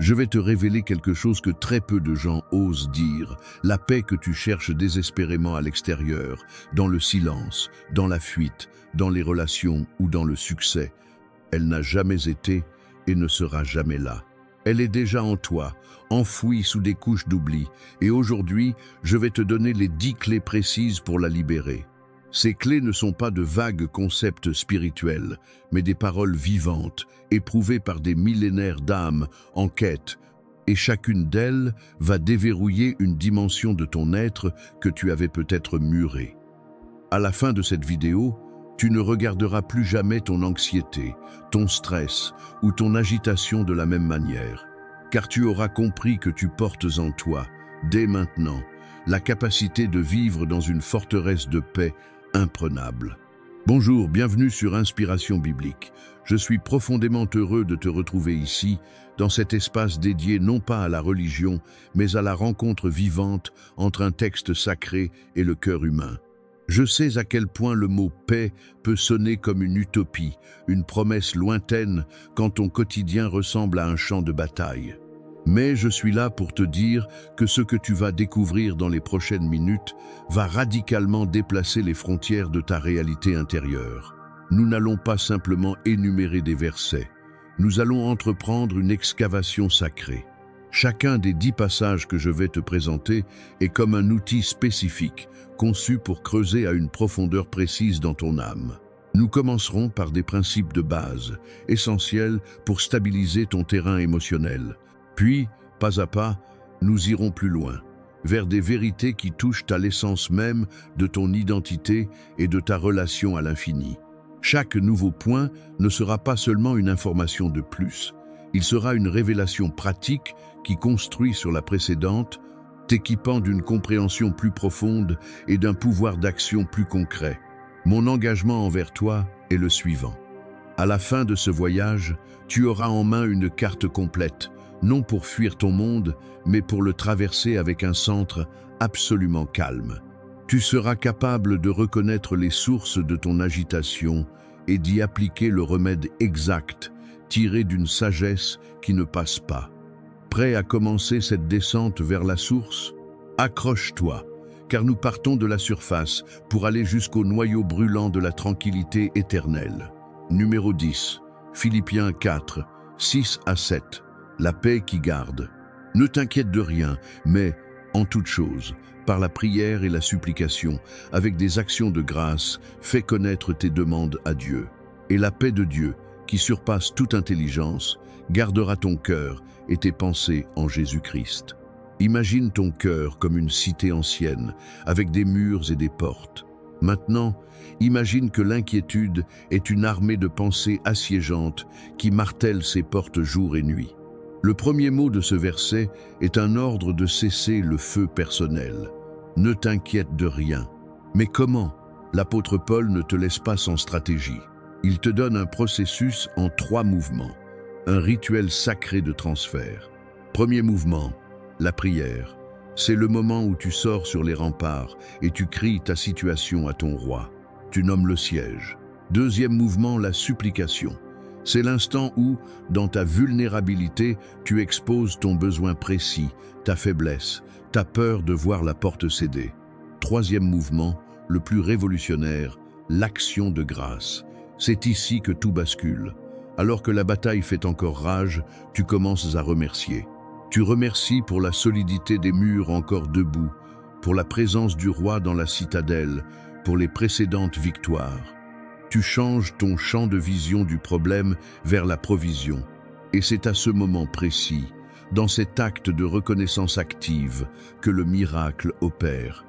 Je vais te révéler quelque chose que très peu de gens osent dire, la paix que tu cherches désespérément à l'extérieur, dans le silence, dans la fuite, dans les relations ou dans le succès. Elle n'a jamais été et ne sera jamais là. Elle est déjà en toi, enfouie sous des couches d'oubli, et aujourd'hui, je vais te donner les 10 clés précises pour la libérer. Ces clés ne sont pas de vagues concepts spirituels, mais des paroles vivantes, éprouvées par des millénaires d'âmes en quête, et chacune d'elles va déverrouiller une dimension de ton être que tu avais peut-être murée. À la fin de cette vidéo, tu ne regarderas plus jamais ton anxiété, ton stress ou ton agitation de la même manière, car tu auras compris que tu portes en toi, dès maintenant, la capacité de vivre dans une forteresse de paix imprenable. Bonjour, bienvenue sur Inspiration Biblique. Je suis profondément heureux de te retrouver ici, dans cet espace dédié non pas à la religion, mais à la rencontre vivante entre un texte sacré et le cœur humain. Je sais à quel point le mot « paix » peut sonner comme une utopie, une promesse lointaine, quand ton quotidien ressemble à un champ de bataille. Mais je suis là pour te dire que ce que tu vas découvrir dans les prochaines minutes va radicalement déplacer les frontières de ta réalité intérieure. Nous n'allons pas simplement énumérer des versets. Nous allons entreprendre une excavation sacrée. Chacun des 10 passages que je vais te présenter est comme un outil spécifique, conçu pour creuser à une profondeur précise dans ton âme. Nous commencerons par des principes de base, essentiels pour stabiliser ton terrain émotionnel. Puis, pas à pas, nous irons plus loin, vers des vérités qui touchent à l'essence même de ton identité et de ta relation à l'infini. Chaque nouveau point ne sera pas seulement une information de plus, il sera une révélation pratique qui construit sur la précédente, t'équipant d'une compréhension plus profonde et d'un pouvoir d'action plus concret. Mon engagement envers toi est le suivant. À la fin de ce voyage, tu auras en main une carte complète, non pour fuir ton monde, mais pour le traverser avec un centre absolument calme. Tu seras capable de reconnaître les sources de ton agitation et d'y appliquer le remède exact, tiré d'une sagesse qui ne passe pas. Prêt à commencer cette descente vers la source? Accroche-toi, car nous partons de la surface pour aller jusqu'au noyau brûlant de la tranquillité éternelle. Numéro 10, Philippiens 4, 6 à 7. La paix qui garde. Ne t'inquiète de rien, mais, en toute chose, par la prière et la supplication, avec des actions de grâce, fais connaître tes demandes à Dieu. Et la paix de Dieu, qui surpasse toute intelligence, gardera ton cœur et tes pensées en Jésus-Christ. Imagine ton cœur comme une cité ancienne, avec des murs et des portes. Maintenant, imagine que l'inquiétude est une armée de pensées assiégeantes qui martèlent ses portes jour et nuit. Le premier mot de ce verset est un ordre de cesser le feu personnel. Ne t'inquiète de rien. Mais comment? L'apôtre Paul ne te laisse pas sans stratégie. Il te donne un processus en 3 mouvements, un rituel sacré de transfert. Premier mouvement, la prière. C'est le moment où tu sors sur les remparts et tu cries ta situation à ton roi. Tu nommes le siège. Deuxième mouvement, la supplication. C'est l'instant où, dans ta vulnérabilité, tu exposes ton besoin précis, ta faiblesse, ta peur de voir la porte céder. Troisième mouvement, le plus révolutionnaire, l'action de grâce. C'est ici que tout bascule. Alors que la bataille fait encore rage, tu commences à remercier. Tu remercies pour la solidité des murs encore debout, pour la présence du roi dans la citadelle, pour les précédentes victoires. Tu changes ton champ de vision du problème vers la provision. Et c'est à ce moment précis, dans cet acte de reconnaissance active, que le miracle opère.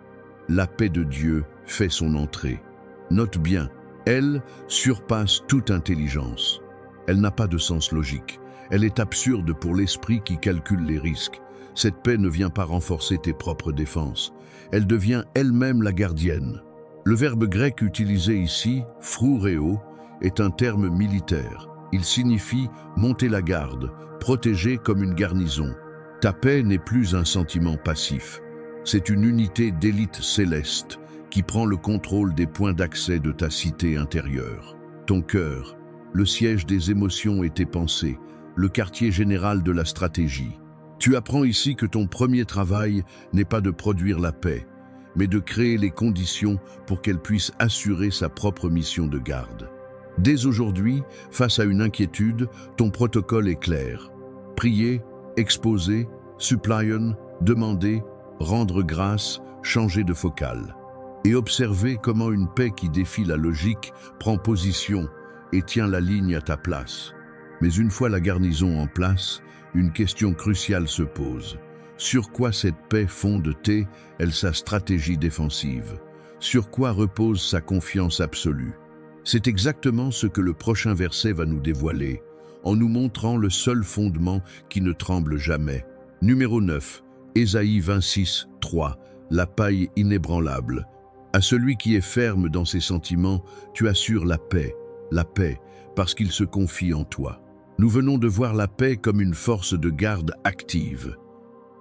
La paix de Dieu fait son entrée. Note bien, elle surpasse toute intelligence. Elle n'a pas de sens logique. Elle est absurde pour l'esprit qui calcule les risques. Cette paix ne vient pas renforcer tes propres défenses. Elle devient elle-même la gardienne. Le verbe grec utilisé ici, phroureo, est un terme militaire. Il signifie monter la garde, protéger comme une garnison. Ta paix n'est plus un sentiment passif. C'est une unité d'élite céleste qui prend le contrôle des points d'accès de ta cité intérieure. Ton cœur, le siège des émotions et tes pensées, le quartier général de la stratégie. Tu apprends ici que ton premier travail n'est pas de produire la paix, mais de créer les conditions pour qu'elle puisse assurer sa propre mission de garde. Dès aujourd'hui, face à une inquiétude, ton protocole est clair. Prier, exposer, supplion, demander, rendre grâce, changer de focale. Et observer comment une paix qui défie la logique prend position et tient la ligne à ta place. Mais une fois la garnison en place, une question cruciale se pose. Sur quoi cette paix fonde-t-elle sa stratégie défensive? Sur quoi repose sa confiance absolue? C'est exactement ce que le prochain verset va nous dévoiler, en nous montrant le seul fondement qui ne tremble jamais. Numéro 9, Ésaïe 26, 3, la paille inébranlable. À celui qui est ferme dans ses sentiments, tu assures la paix, parce qu'il se confie en toi. Nous venons de voir la paix comme une force de garde active.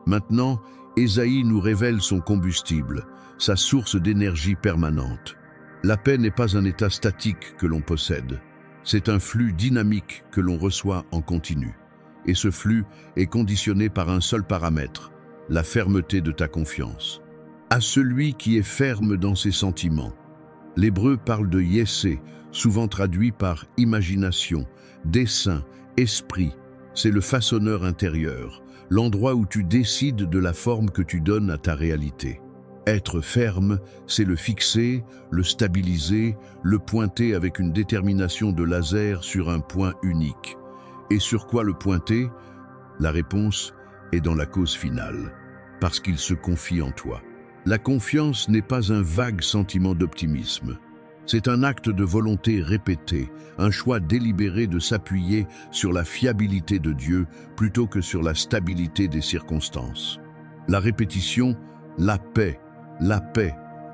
Maintenant, Ésaïe nous révèle son combustible, sa source d'énergie permanente. La paix n'est pas un état statique que l'on possède, c'est un flux dynamique que l'on reçoit en continu. Et ce flux est conditionné par un seul paramètre, la fermeté de ta confiance. À celui qui est ferme dans ses sentiments. L'hébreu parle de yessé, souvent traduit par imagination, dessein, esprit. C'est le façonneur intérieur, l'endroit où tu décides de la forme que tu donnes à ta réalité. Être ferme, c'est le fixer, le stabiliser, le pointer avec une détermination de laser sur un point unique. Et sur quoi le pointer? La réponse est dans la cause finale, parce qu'il se confie en toi. La confiance n'est pas un vague sentiment d'optimisme. C'est un acte de volonté répété, un choix délibéré de s'appuyer sur la fiabilité de Dieu plutôt que sur la stabilité des circonstances. La répétition, la paix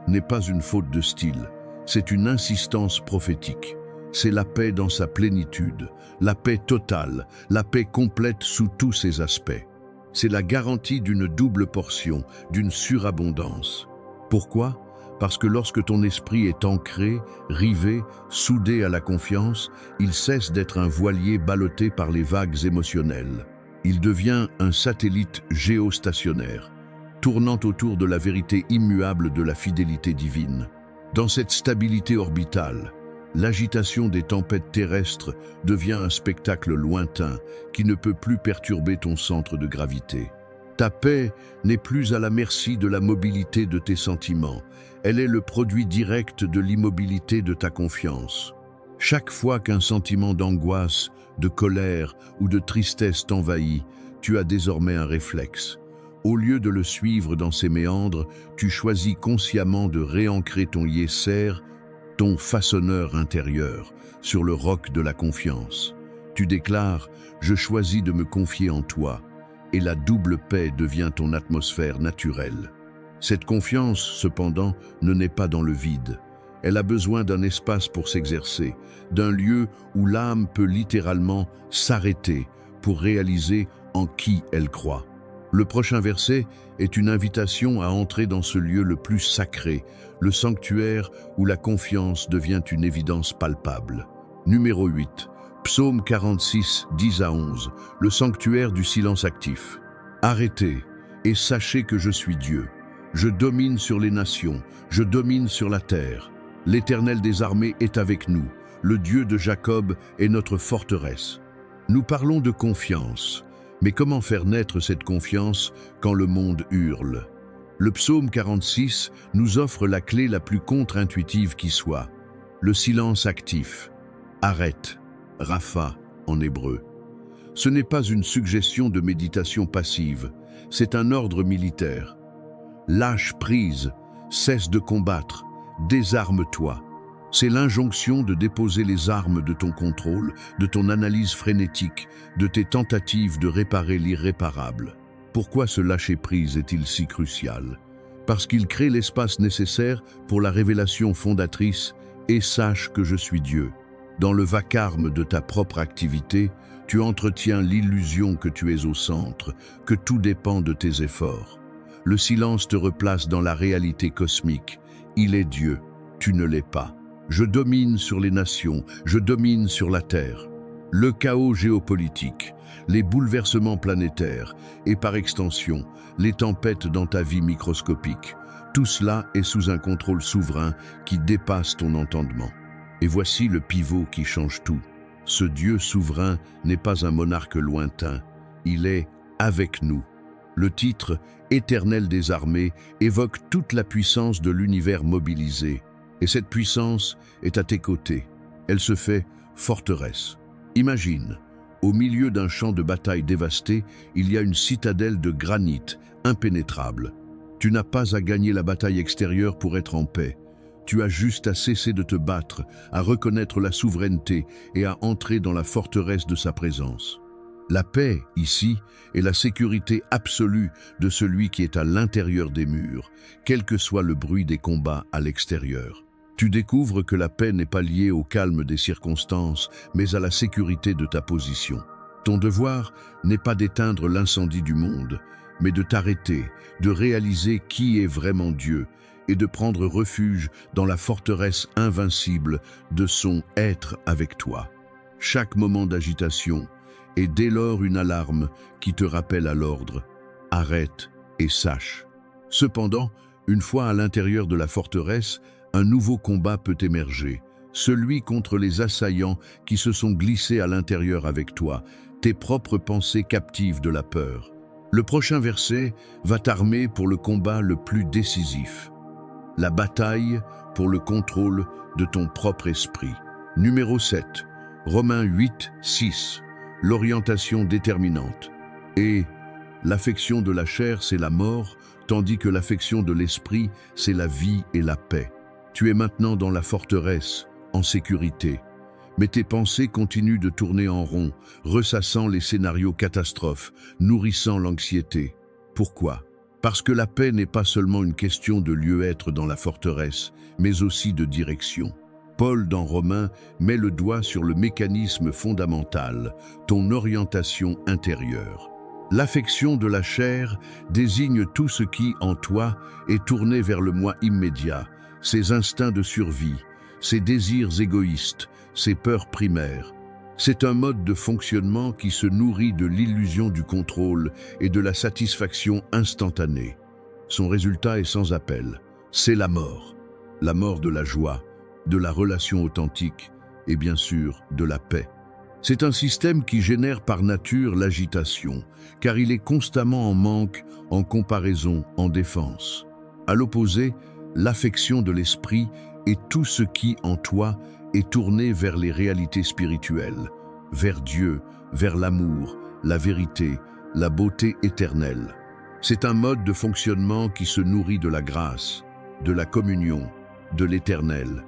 n'est pas une faute de style, c'est une insistance prophétique. C'est la paix dans sa plénitude, la paix totale, la paix complète sous tous ses aspects. C'est la garantie d'une double portion, d'une surabondance. Pourquoi? Parce que lorsque ton esprit est ancré, rivé, soudé à la confiance, il cesse d'être un voilier ballotté par les vagues émotionnelles. Il devient un satellite géostationnaire, tournant autour de la vérité immuable de la fidélité divine. Dans cette stabilité orbitale, l'agitation des tempêtes terrestres devient un spectacle lointain qui ne peut plus perturber ton centre de gravité. Ta paix n'est plus à la merci de la mobilité de tes sentiments, elle est le produit direct de l'immobilité de ta confiance. Chaque fois qu'un sentiment d'angoisse, de colère ou de tristesse t'envahit, tu as désormais un réflexe. Au lieu de le suivre dans ses méandres, tu choisis consciemment de réancrer ton yesser, ton façonneur intérieur, sur le roc de la confiance. Tu déclares « Je choisis de me confier en toi » et la double paix devient ton atmosphère naturelle. Cette confiance, cependant, ne naît pas dans le vide. Elle a besoin d'un espace pour s'exercer, d'un lieu où l'âme peut littéralement s'arrêter pour réaliser en qui elle croit. Le prochain verset est une invitation à entrer dans ce lieu le plus sacré, le sanctuaire où la confiance devient une évidence palpable. Numéro 8. Psaume 46, 10 à 11. Le sanctuaire du silence actif. Arrêtez et sachez que je suis Dieu. Je domine sur les nations, je domine sur la terre. L'Éternel des armées est avec nous. Le Dieu de Jacob est notre forteresse. Nous parlons de confiance. Mais comment faire naître cette confiance quand le monde hurle? Le psaume 46 nous offre la clé la plus contre-intuitive qui soit. Le silence actif. Arrête. Rapha en hébreu. Ce n'est pas une suggestion de méditation passive, c'est un ordre militaire. Lâche prise, cesse de combattre, désarme-toi. C'est l'injonction de déposer les armes de ton contrôle, de ton analyse frénétique, de tes tentatives de réparer l'irréparable. Pourquoi ce lâcher-prise est-il si crucial? Parce qu'il crée l'espace nécessaire pour la révélation fondatrice « Et sache que je suis Dieu ». Dans le vacarme de ta propre activité, tu entretiens l'illusion que tu es au centre, que tout dépend de tes efforts. Le silence te replace dans la réalité cosmique. Il est Dieu, tu ne l'es pas. Je domine sur les nations, je domine sur la terre. Le chaos géopolitique, les bouleversements planétaires et par extension, les tempêtes dans ta vie microscopique. Tout cela est sous un contrôle souverain qui dépasse ton entendement. Et voici le pivot qui change tout. Ce Dieu souverain n'est pas un monarque lointain, il est avec nous. Le titre « Éternel des armées » évoque toute la puissance de l'univers mobilisé. Et cette puissance est à tes côtés. Elle se fait forteresse. Imagine, au milieu d'un champ de bataille dévasté, il y a une citadelle de granit, impénétrable. Tu n'as pas à gagner la bataille extérieure pour être en paix. Tu as juste à cesser de te battre, à reconnaître la souveraineté et à entrer dans la forteresse de sa présence. La paix, ici, est la sécurité absolue de celui qui est à l'intérieur des murs, quel que soit le bruit des combats à l'extérieur. Tu découvres que la paix n'est pas liée au calme des circonstances, mais à la sécurité de ta position. Ton devoir n'est pas d'éteindre l'incendie du monde, mais de t'arrêter, de réaliser qui est vraiment Dieu et de prendre refuge dans la forteresse invincible de son être avec toi. Chaque moment d'agitation est dès lors une alarme qui te rappelle à l'ordre. Arrête et sache. Cependant, une fois à l'intérieur de la forteresse, un nouveau combat peut émerger, celui contre les assaillants qui se sont glissés à l'intérieur avec toi, tes propres pensées captives de la peur. Le prochain verset va t'armer pour le combat le plus décisif. La bataille pour le contrôle de ton propre esprit. Numéro 7, Romains 8, 6. L'orientation déterminante. Et l'affection de la chair, c'est la mort, tandis que l'affection de l'esprit, c'est la vie et la paix. Tu es maintenant dans la forteresse, en sécurité. Mais tes pensées continuent de tourner en rond, ressassant les scénarios catastrophes, nourrissant l'anxiété. Pourquoi ? Parce que la paix n'est pas seulement une question de lieu-être dans la forteresse, mais aussi de direction. Paul, dans Romains, met le doigt sur le mécanisme fondamental, ton orientation intérieure. L'affection de la chair désigne tout ce qui, en toi, est tourné vers le moi immédiat, ses instincts de survie, ses désirs égoïstes, ses peurs primaires. C'est un mode de fonctionnement qui se nourrit de l'illusion du contrôle et de la satisfaction instantanée. Son résultat est sans appel. C'est la mort de la joie, de la relation authentique et bien sûr de la paix. C'est un système qui génère par nature l'agitation, car il est constamment en manque, en comparaison, en défense. À l'opposé, l'affection de l'esprit est tout ce qui, en toi, est tourné vers les réalités spirituelles, vers Dieu, vers l'amour, la vérité, la beauté éternelle. C'est un mode de fonctionnement qui se nourrit de la grâce, de la communion, de l'éternel.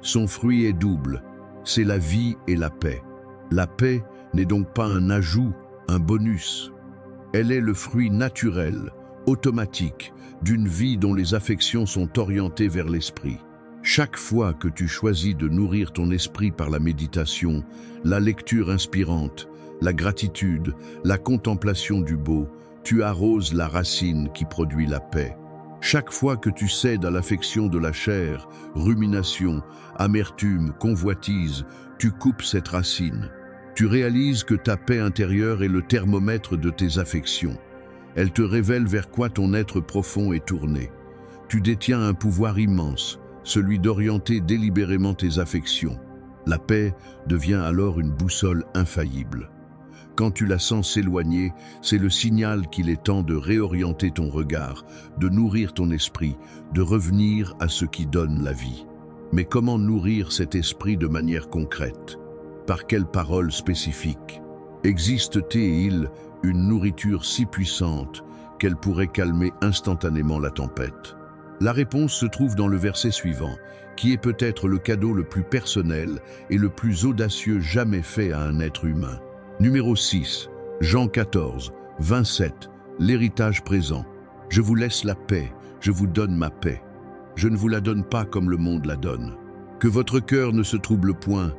Son fruit est double, c'est la vie et la paix. La paix n'est donc pas un ajout, un bonus. Elle est le fruit naturel, automatique, d'une vie dont les affections sont orientées vers l'esprit. Chaque fois que tu choisis de nourrir ton esprit par la méditation, la lecture inspirante, la gratitude, la contemplation du beau, tu arroses la racine qui produit la paix. Chaque fois que tu cèdes à l'affection de la chair, rumination, amertume, convoitise, tu coupes cette racine. Tu réalises que ta paix intérieure est le thermomètre de tes affections. Elle te révèle vers quoi ton être profond est tourné. Tu détiens un pouvoir immense, celui d'orienter délibérément tes affections. La paix devient alors une boussole infaillible. Quand tu la sens s'éloigner, c'est le signal qu'il est temps de réorienter ton regard, de nourrir ton esprit, de revenir à ce qui donne la vie. Mais comment nourrir cet esprit de manière concrète? Par quelles paroles spécifiques? Existe-t-il une nourriture si puissante qu'elle pourrait calmer instantanément la tempête? La réponse se trouve dans le verset suivant, qui est peut-être le cadeau le plus personnel et le plus audacieux jamais fait à un être humain. Numéro 6, Jean 14, 27, l'héritage présent. Je vous laisse la paix, je vous donne ma paix. Je ne vous la donne pas comme le monde la donne. Que votre cœur ne se trouble point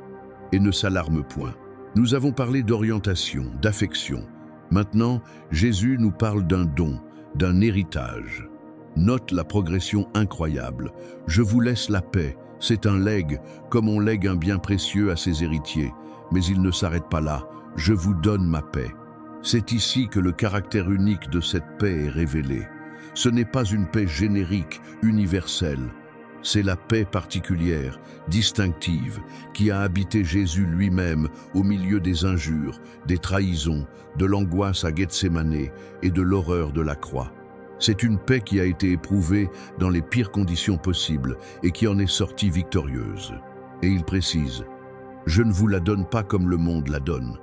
et ne s'alarme point. Nous avons parlé d'orientation, d'affection. Maintenant, Jésus nous parle d'un don, d'un héritage. Note la progression incroyable. Je vous laisse la paix. C'est un legs, comme on lègue un bien précieux à ses héritiers. Mais il ne s'arrête pas là. Je vous donne ma paix. C'est ici que le caractère unique de cette paix est révélé. Ce n'est pas une paix générique, universelle. C'est la paix particulière, distinctive, qui a habité Jésus lui-même au milieu des injures, des trahisons, de l'angoisse à Gethsémane et de l'horreur de la croix. C'est une paix qui a été éprouvée dans les pires conditions possibles et qui en est sortie victorieuse. Et il précise, « Je ne vous la donne pas comme le monde la donne. »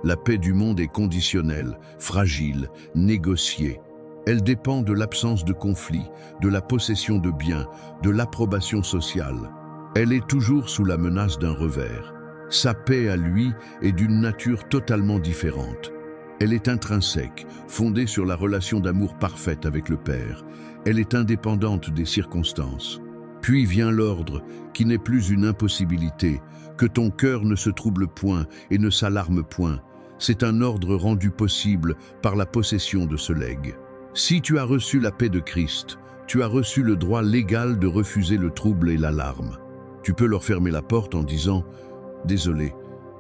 La paix du monde est conditionnelle, fragile, négociée. Elle dépend de l'absence de conflit, de la possession de biens, de l'approbation sociale. Elle est toujours sous la menace d'un revers. Sa paix à lui est d'une nature totalement différente. Elle est intrinsèque, fondée sur la relation d'amour parfaite avec le Père. Elle est indépendante des circonstances. Puis vient l'ordre, qui n'est plus une impossibilité, que ton cœur ne se trouble point et ne s'alarme point. C'est un ordre rendu possible par la possession de ce legs. Si tu as reçu la paix de Christ, tu as reçu le droit légal de refuser le trouble et l'alarme. Tu peux leur fermer la porte en disant « Désolé,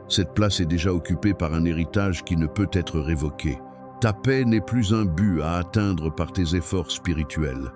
cette place est déjà occupée par un héritage qui ne peut être révoqué. Ta paix n'est plus un but à atteindre par tes efforts spirituels.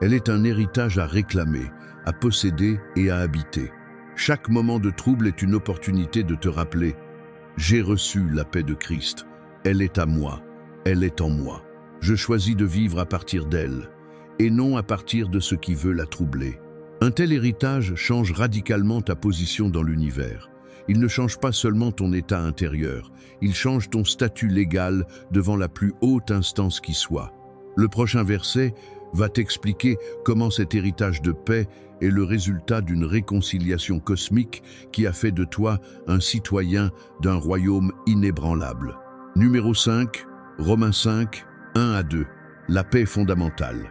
Elle est un héritage à réclamer, à posséder et à habiter. Chaque moment de trouble est une opportunité de te rappeler « J'ai reçu la paix de Christ. Elle est à moi. Elle est en moi. Je choisis de vivre à partir d'elle, et non à partir de ce qui veut la troubler. » Un tel héritage change radicalement ta position dans l'univers. Il ne change pas seulement ton état intérieur, il change ton statut légal devant la plus haute instance qui soit. Le prochain verset va t'expliquer comment cet héritage de paix est le résultat d'une réconciliation cosmique qui a fait de toi un citoyen d'un royaume inébranlable. Numéro 5, Romains 5, 1 à 2. La paix fondamentale.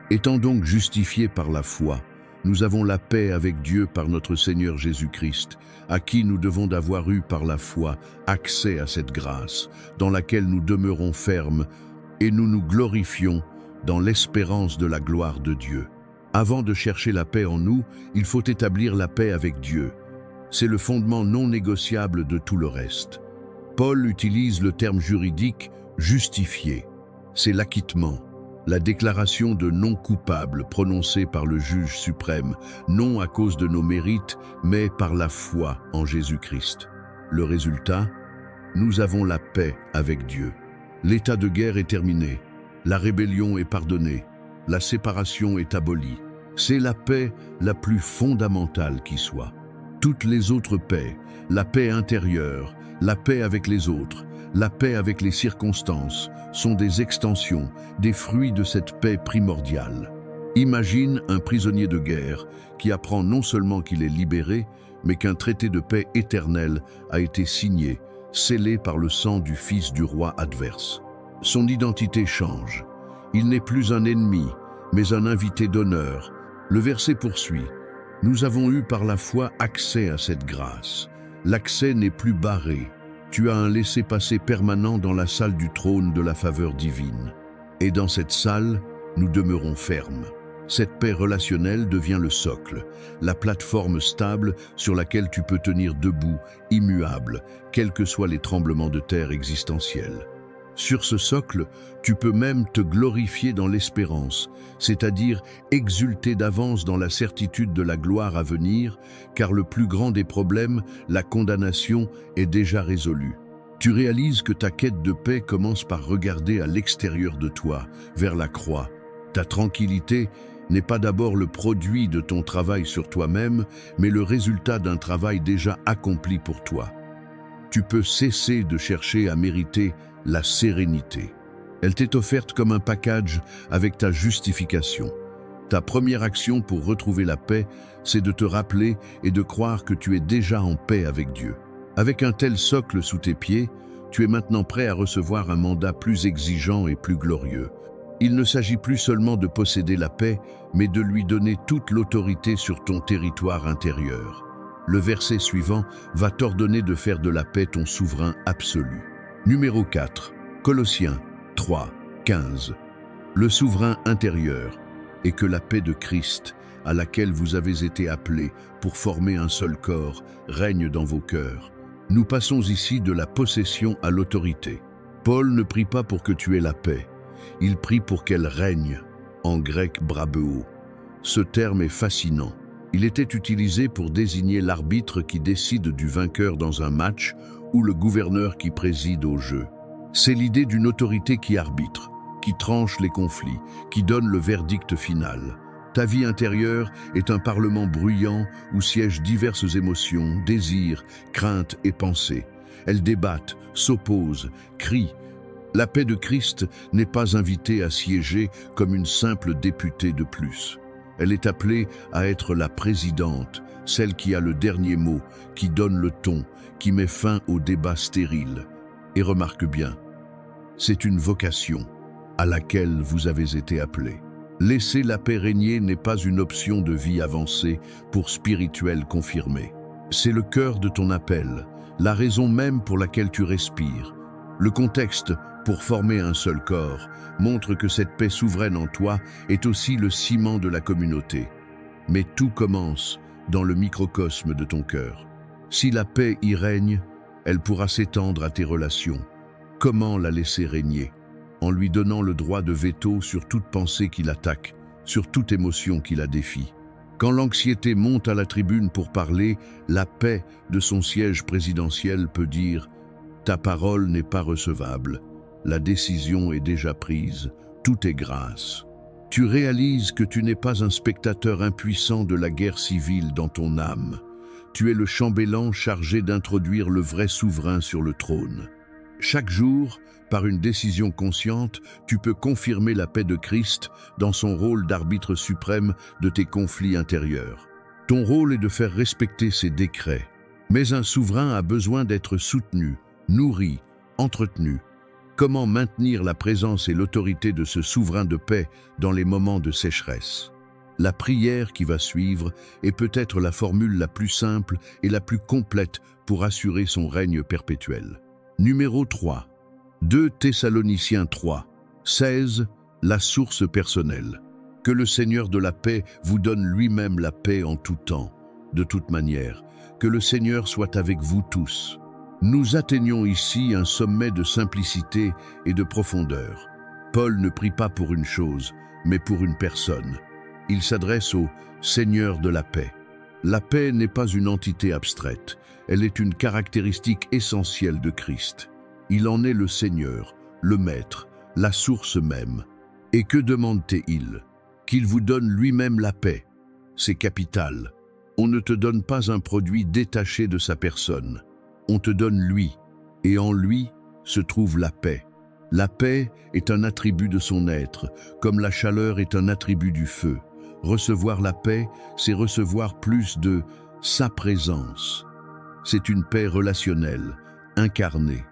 Étant donc justifiés par la foi, nous avons la paix avec Dieu par notre Seigneur Jésus-Christ, à qui nous devons d'avoir eu par la foi accès à cette grâce, dans laquelle nous demeurons fermes et nous nous glorifions dans l'espérance de la gloire de Dieu. Avant de chercher la paix en nous, il faut établir la paix avec Dieu. C'est le fondement non négociable de tout le reste. Paul utilise le terme juridique « justifié ». C'est l'acquittement, la déclaration de non coupable prononcée par le juge suprême, non à cause de nos mérites, mais par la foi en Jésus-Christ. Le résultat, nous avons la paix avec Dieu. L'état de guerre est terminé, la rébellion est pardonnée, la séparation est abolie. C'est la paix la plus fondamentale qui soit. Toutes les autres paix, la paix intérieure, la paix avec les autres, la paix avec les circonstances, sont des extensions, des fruits de cette paix primordiale. Imagine un prisonnier de guerre qui apprend non seulement qu'il est libéré, mais qu'un traité de paix éternel a été signé, scellé par le sang du fils du roi adverse. Son identité change. Il n'est plus un ennemi, mais un invité d'honneur. Le verset poursuit. Nous avons eu par la foi accès à cette grâce. L'accès n'est plus barré. Tu as un laissez-passer permanent dans la salle du trône de la faveur divine. Et dans cette salle, nous demeurons fermes. Cette paix relationnelle devient le socle, la plateforme stable sur laquelle tu peux tenir debout, immuable, quels que soient les tremblements de terre existentiels. Sur ce socle, tu peux même te glorifier dans l'espérance, c'est-à-dire exulter d'avance dans la certitude de la gloire à venir, car le plus grand des problèmes, la condamnation, est déjà résolu. Tu réalises que ta quête de paix commence par regarder à l'extérieur de toi, vers la croix. Ta tranquillité n'est pas d'abord le produit de ton travail sur toi-même, mais le résultat d'un travail déjà accompli pour toi. Tu peux cesser de chercher à mériter la sérénité. Elle t'est offerte comme un package avec ta justification. Ta première action pour retrouver la paix, c'est de te rappeler et de croire que tu es déjà en paix avec Dieu. Avec un tel socle sous tes pieds, tu es maintenant prêt à recevoir un mandat plus exigeant et plus glorieux. Il ne s'agit plus seulement de posséder la paix, mais de lui donner toute l'autorité sur ton territoire intérieur. Le verset suivant va t'ordonner de faire de la paix ton souverain absolu. Numéro 4, Colossiens 3, 15. Le souverain intérieur est que la paix de Christ, à laquelle vous avez été appelés pour former un seul corps, règne dans vos cœurs. Nous passons ici de la possession à l'autorité. Paul ne prie pas pour que tu aies la paix, il prie pour qu'elle règne, en grec brabeo. Ce terme est fascinant. Il était utilisé pour désigner l'arbitre qui décide du vainqueur dans un match ou le gouverneur qui préside au jeu. C'est l'idée d'une autorité qui arbitre, qui tranche les conflits, qui donne le verdict final. Ta vie intérieure est un parlement bruyant où siègent diverses émotions, désirs, craintes et pensées. Elles débattent, s'opposent, crient. La paix de Christ n'est pas invitée à siéger comme une simple députée de plus. Elle est appelée à être la présidente, celle qui a le dernier mot, qui donne le ton, qui met fin aux débats stériles. Et remarque bien, c'est une vocation à laquelle vous avez été appelés. Laisser la paix régner n'est pas une option de vie avancée pour spirituels confirmés. C'est le cœur de ton appel, la raison même pour laquelle tu respires. Le contexte, pour former un seul corps, montre que cette paix souveraine en toi est aussi le ciment de la communauté. Mais tout commence dans le microcosme de ton cœur. Si la paix y règne, elle pourra s'étendre à tes relations. Comment la laisser régner? En lui donnant le droit de veto sur toute pensée qui l'attaque, sur toute émotion qui la défie. Quand l'anxiété monte à la tribune pour parler, la paix de son siège présidentiel peut dire « Ta parole n'est pas recevable, la décision est déjà prise, tout est grâce ». Tu réalises que tu n'es pas un spectateur impuissant de la guerre civile dans ton âme. Tu es le chambellan chargé d'introduire le vrai souverain sur le trône. Chaque jour, par une décision consciente, tu peux confirmer la paix de Christ dans son rôle d'arbitre suprême de tes conflits intérieurs. Ton rôle est de faire respecter ses décrets. Mais un souverain a besoin d'être soutenu, nourri, entretenu. Comment maintenir la présence et l'autorité de ce souverain de paix dans les moments de sécheresse? La prière qui va suivre est peut-être la formule la plus simple et la plus complète pour assurer son règne perpétuel. Numéro 3. 2 Thessaloniciens 3, 16, la source personnelle. Que le Seigneur de la paix vous donne lui-même la paix en tout temps, de toute manière. Que le Seigneur soit avec vous tous. Nous atteignons ici un sommet de simplicité et de profondeur. Paul ne prie pas pour une chose, mais pour une personne. Il s'adresse au Seigneur de la paix. La paix n'est pas une entité abstraite, elle est une caractéristique essentielle de Christ. Il en est le Seigneur, le Maître, la source même. Et que demande-t-il? Qu'il vous donne lui-même la paix. C'est capital. On ne te donne pas un produit détaché de sa personne. On te donne lui, et en lui se trouve la paix. La paix est un attribut de son être, comme la chaleur est un attribut du feu. Recevoir la paix, c'est recevoir plus de sa présence. C'est une paix relationnelle, incarnée.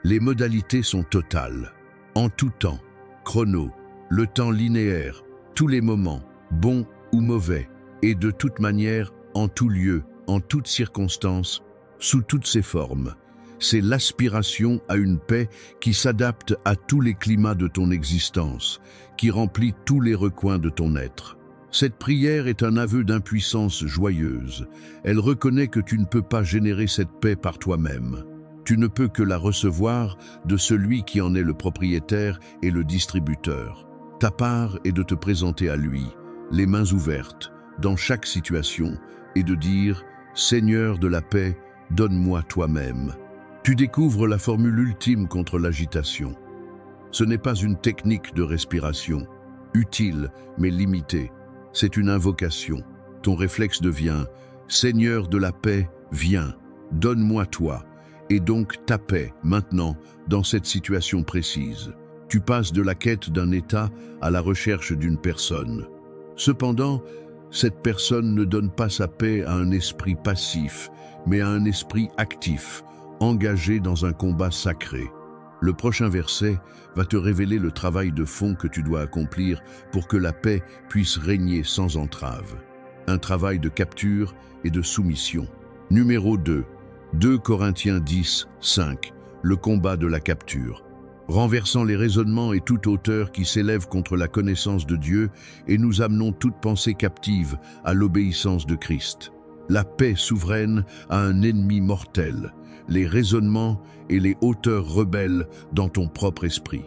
Les modalités sont totales. En tout temps, chrono, le temps linéaire, tous les moments, bons ou mauvais, et de toute manière, en tout lieu, en toutes circonstances, sous toutes ses formes. C'est l'aspiration à une paix qui s'adapte à tous les climats de ton existence, qui remplit tous les recoins de ton être. Cette prière est un aveu d'impuissance joyeuse. Elle reconnaît que tu ne peux pas générer cette paix par toi-même. Tu ne peux que la recevoir de celui qui en est le propriétaire et le distributeur. Ta part est de te présenter à lui, les mains ouvertes, dans chaque situation, et de dire « Seigneur de la paix, donne-moi toi-même ». Tu découvres la formule ultime contre l'agitation. Ce n'est pas une technique de respiration, utile mais limitée. C'est une invocation. Ton réflexe devient « Seigneur de la paix, viens, donne-moi toi ». Et donc ta paix, maintenant, dans cette situation précise. Tu passes de la quête d'un état à la recherche d'une personne. Cependant, cette personne ne donne pas sa paix à un esprit passif, mais à un esprit actif, engagé dans un combat sacré. Le prochain verset va te révéler le travail de fond que tu dois accomplir pour que la paix puisse régner sans entrave. Un travail de capture et de soumission. Numéro 2. 2 Corinthiens 10, 5. Le combat de la capture. Renversant les raisonnements et toute hauteur qui s'élève contre la connaissance de Dieu, et nous amenons toute pensée captive à l'obéissance de Christ. La paix souveraine a un ennemi mortel, les raisonnements et les hauteurs rebelles dans ton propre esprit.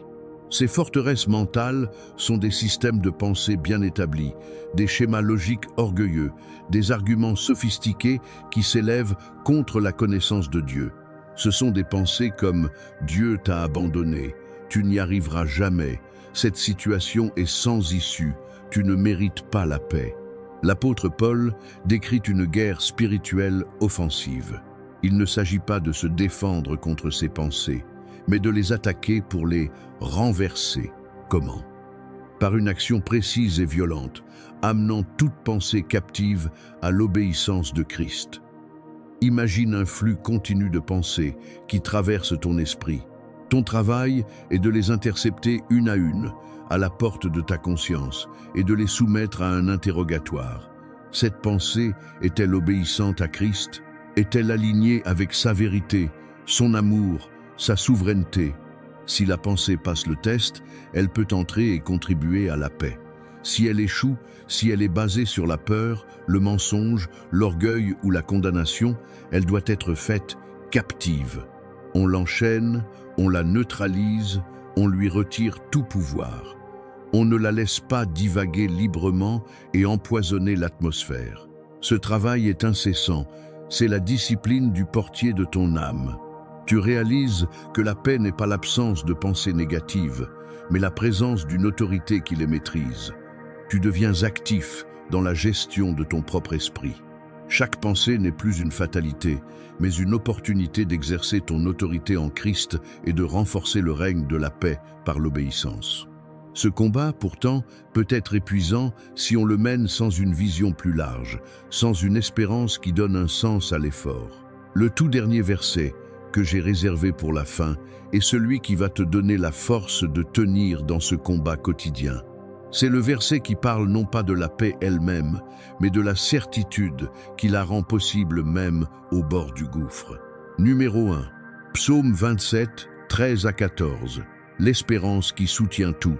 Ces forteresses mentales sont des systèmes de pensée bien établis, des schémas logiques orgueilleux, des arguments sophistiqués qui s'élèvent contre la connaissance de Dieu. Ce sont des pensées comme « Dieu t'a abandonné, tu n'y arriveras jamais, cette situation est sans issue, tu ne mérites pas la paix ». L'apôtre Paul décrit une guerre spirituelle offensive. Il ne s'agit pas de se défendre contre ces pensées, mais de les attaquer pour les renverser. Comment? Par une action précise et violente, amenant toute pensée captive à l'obéissance de Christ. Imagine un flux continu de pensées qui traverse ton esprit. Ton travail est de les intercepter une à la porte de ta conscience, et de les soumettre à un interrogatoire. Cette pensée est-elle obéissante à Christ? Est-elle alignée avec sa vérité, son amour, sa souveraineté? Si la pensée passe le test, elle peut entrer et contribuer à la paix. Si elle échoue, si elle est basée sur la peur, le mensonge, l'orgueil ou la condamnation, elle doit être faite captive. On l'enchaîne, on la neutralise, on lui retire tout pouvoir. On ne la laisse pas divaguer librement et empoisonner l'atmosphère. Ce travail est incessant, c'est la discipline du portier de ton âme. Tu réalises que la paix n'est pas l'absence de pensées négatives, mais la présence d'une autorité qui les maîtrise. Tu deviens actif dans la gestion de ton propre esprit. Chaque pensée n'est plus une fatalité, mais une opportunité d'exercer ton autorité en Christ et de renforcer le règne de la paix par l'obéissance. Ce combat, pourtant, peut être épuisant si on le mène sans une vision plus large, sans une espérance qui donne un sens à l'effort. Le tout dernier verset, que j'ai réservé pour la fin, est celui qui va te donner la force de tenir dans ce combat quotidien. C'est le verset qui parle non pas de la paix elle-même, mais de la certitude qui la rend possible même au bord du gouffre. Numéro 1. Psaume 27, 13 à 14. L'espérance qui soutient tout.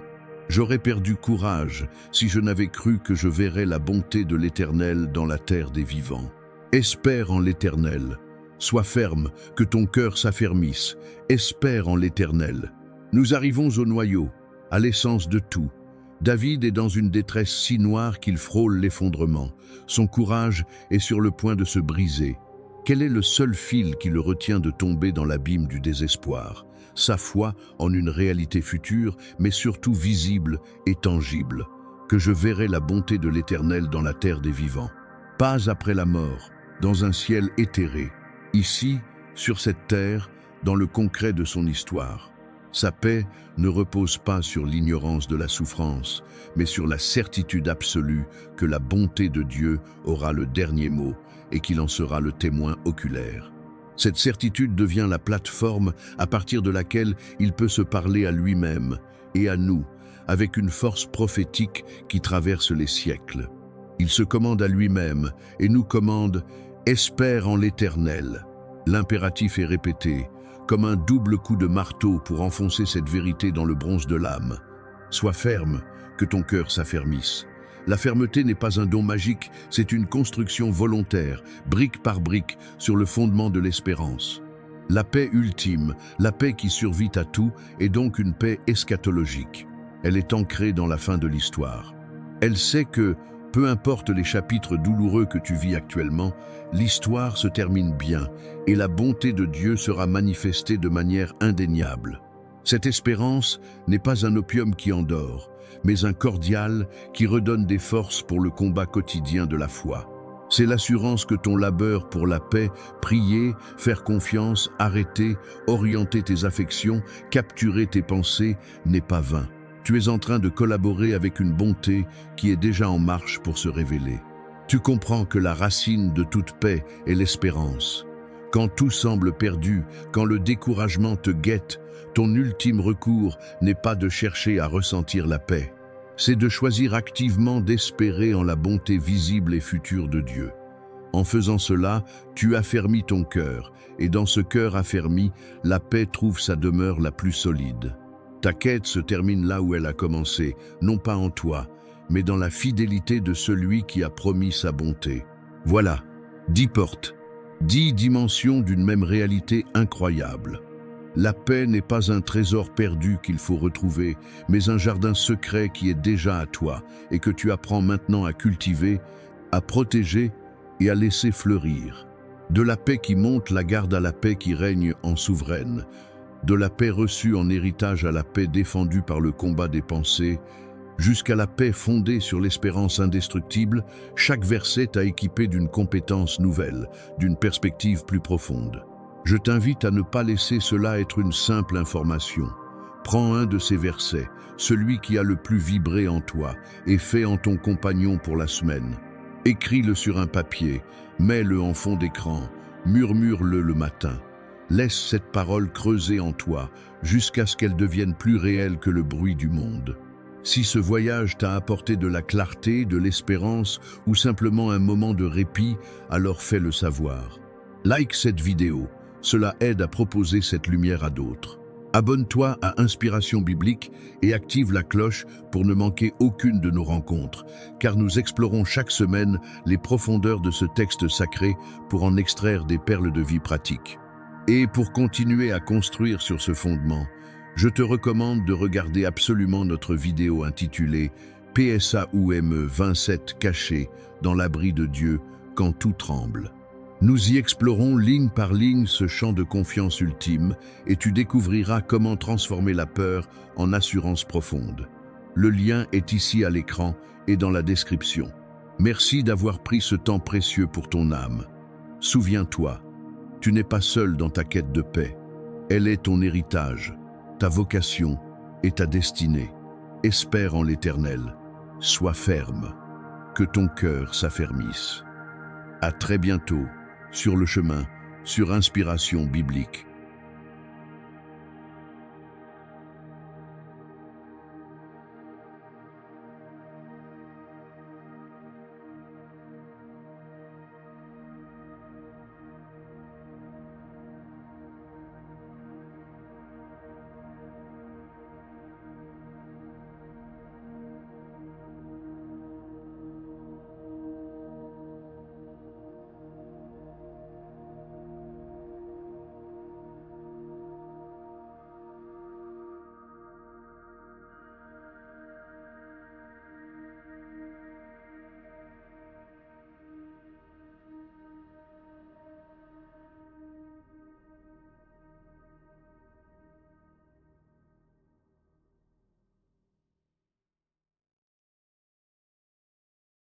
J'aurais perdu courage si je n'avais cru que je verrais la bonté de l'Éternel dans la terre des vivants. Espère en l'Éternel. Sois ferme, que ton cœur s'affermisse. Espère en l'Éternel. Nous arrivons au noyau, à l'essence de tout. David est dans une détresse si noire qu'il frôle l'effondrement. Son courage est sur le point de se briser. Quel est le seul fil qui le retient de tomber dans l'abîme du désespoir? Sa foi en une réalité future, mais surtout visible et tangible, que je verrai la bonté de l'Éternel dans la terre des vivants. Pas après la mort, dans un ciel éthéré, ici, sur cette terre, dans le concret de son histoire. Sa paix ne repose pas sur l'ignorance de la souffrance, mais sur la certitude absolue que la bonté de Dieu aura le dernier mot et qu'il en sera le témoin oculaire. Cette certitude devient la plateforme à partir de laquelle il peut se parler à lui-même et à nous, avec une force prophétique qui traverse les siècles. Il se commande à lui-même et nous commande « Espère en l'Éternel ». L'impératif est répété, comme un double coup de marteau pour enfoncer cette vérité dans le bronze de l'âme. Sois ferme, que ton cœur s'affermisse. La fermeté n'est pas un don magique, c'est une construction volontaire, brique par brique, sur le fondement de l'espérance. La paix ultime, la paix qui survit à tout, est donc une paix eschatologique. Elle est ancrée dans la fin de l'histoire. Elle sait que, peu importe les chapitres douloureux que tu vis actuellement, l'histoire se termine bien et la bonté de Dieu sera manifestée de manière indéniable. Cette espérance n'est pas un opium qui endort, mais un cordial qui redonne des forces pour le combat quotidien de la foi. C'est l'assurance que ton labeur pour la paix, prier, faire confiance, arrêter, orienter tes affections, capturer tes pensées, n'est pas vain. Tu es en train de collaborer avec une bonté qui est déjà en marche pour se révéler. Tu comprends que la racine de toute paix est l'espérance. Quand tout semble perdu, quand le découragement te guette, ton ultime recours n'est pas de chercher à ressentir la paix. C'est de choisir activement d'espérer en la bonté visible et future de Dieu. En faisant cela, tu affermis ton cœur, et dans ce cœur affermi, la paix trouve sa demeure la plus solide. Ta quête se termine là où elle a commencé, non pas en toi, mais dans la fidélité de celui qui a promis sa bonté. Voilà, 10 portes. 10 dimensions d'une même réalité incroyable. La paix n'est pas un trésor perdu qu'il faut retrouver, mais un jardin secret qui est déjà à toi et que tu apprends maintenant à cultiver, à protéger et à laisser fleurir. De la paix qui monte la garde à la paix qui règne en souveraine, de la paix reçue en héritage à la paix défendue par le combat des pensées, jusqu'à la paix fondée sur l'espérance indestructible, chaque verset t'a équipé d'une compétence nouvelle, d'une perspective plus profonde. Je t'invite à ne pas laisser cela être une simple information. Prends un de ces versets, celui qui a le plus vibré en toi, et fais-en ton compagnon pour la semaine. Écris-le sur un papier, mets-le en fond d'écran, murmure-le le matin. Laisse cette parole creuser en toi, jusqu'à ce qu'elle devienne plus réelle que le bruit du monde. Si ce voyage t'a apporté de la clarté, de l'espérance ou simplement un moment de répit, alors fais-le savoir. Like cette vidéo, cela aide à proposer cette lumière à d'autres. Abonne-toi à Inspiration Biblique et active la cloche pour ne manquer aucune de nos rencontres, car nous explorons chaque semaine les profondeurs de ce texte sacré pour en extraire des perles de vie pratiques. Et pour continuer à construire sur ce fondement, je te recommande de regarder absolument notre vidéo intitulée « PSAOUME 27 cachés dans l'abri de Dieu quand tout tremble ». Nous y explorons ligne par ligne ce champ de confiance ultime et tu découvriras comment transformer la peur en assurance profonde. Le lien est ici à l'écran et dans la description. Merci d'avoir pris ce temps précieux pour ton âme. Souviens-toi, tu n'es pas seul dans ta quête de paix. Elle est ton héritage, ta vocation et ta destinée. Espère en l'Éternel. Sois ferme. Que ton cœur s'affermisse. À très bientôt, sur le chemin, sur Inspiration Biblique.